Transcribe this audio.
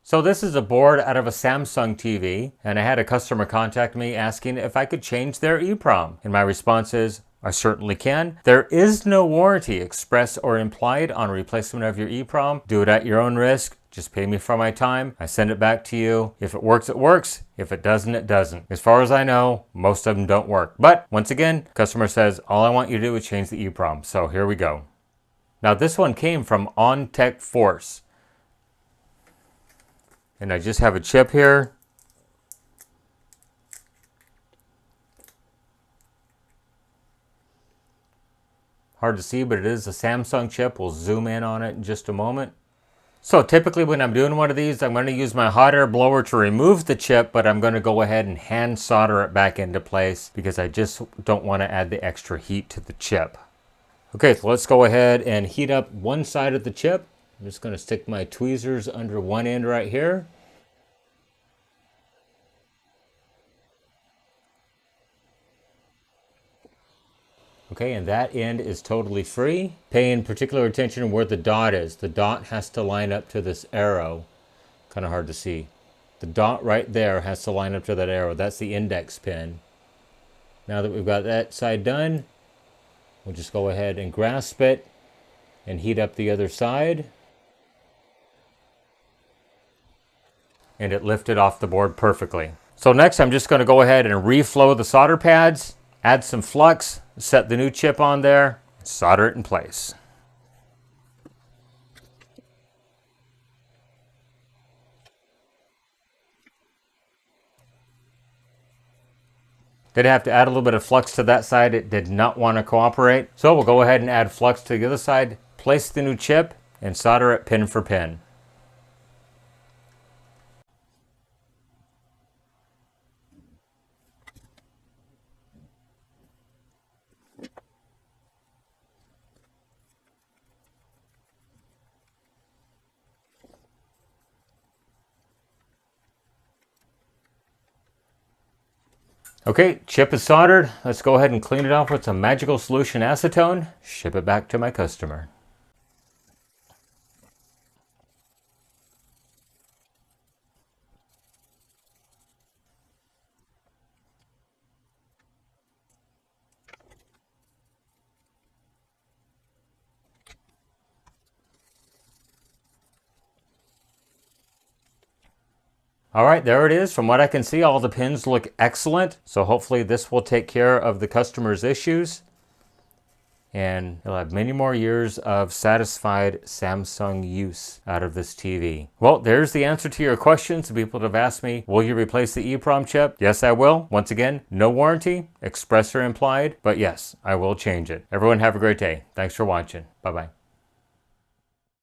So this is a board out of a Samsung TV, and I had a customer contact me asking if I could change their EEPROM. And my response is, I certainly can. There is no warranty express or implied on replacement of your EEPROM. Do it at your own risk. Just pay me for my time. I send it back to you. If it works, it works. If it doesn't, it doesn't. As far as I know, most of them don't work. But once again, customer says, all I want you to do is change the EEPROM. So here we go. Now this one came from OnTech Force. And I just have a chip here. Hard to see, but it is a Samsung chip. We'll zoom in on it in just a moment. So typically when I'm doing one of these, I'm going to use my hot air blower to remove the chip, but I'm going to go ahead and hand solder it back into place because I just don't want to add the extra heat to the chip. Okay, so let's go ahead and heat up one side of the chip. I'm just going to stick my tweezers under one end right here. Okay, and that end is totally free. Paying particular attention where the dot is. The dot has to line up to this arrow. Kind of hard to see. The dot right there has to line up to that arrow. That's the index pin. Now that we've got that side done, we'll just go ahead and grasp it and heat up the other side. And it lifted off the board perfectly. So next I'm just going to go ahead and reflow the solder pads, add some flux, set the new chip on there, solder it in place. Did have to add a little bit of flux to that side. It did not want to cooperate. So we'll go ahead and add flux to the other side, place the new chip, and solder it pin for pin. Okay, chip is soldered. Let's go ahead and clean it off with some magical solution acetone. Ship it back to my customer. All right, there it is. From what I can see, all the pins look excellent. So hopefully this will take care of the customer's issues. And you'll have many more years of satisfied Samsung use out of this TV. Well, there's the answer to your questions. People have asked me, will you replace the EEPROM chip? Yes, I will. Once again, no warranty, express or implied, but yes, I will change it. Everyone have a great day. Thanks for watching. Bye-bye.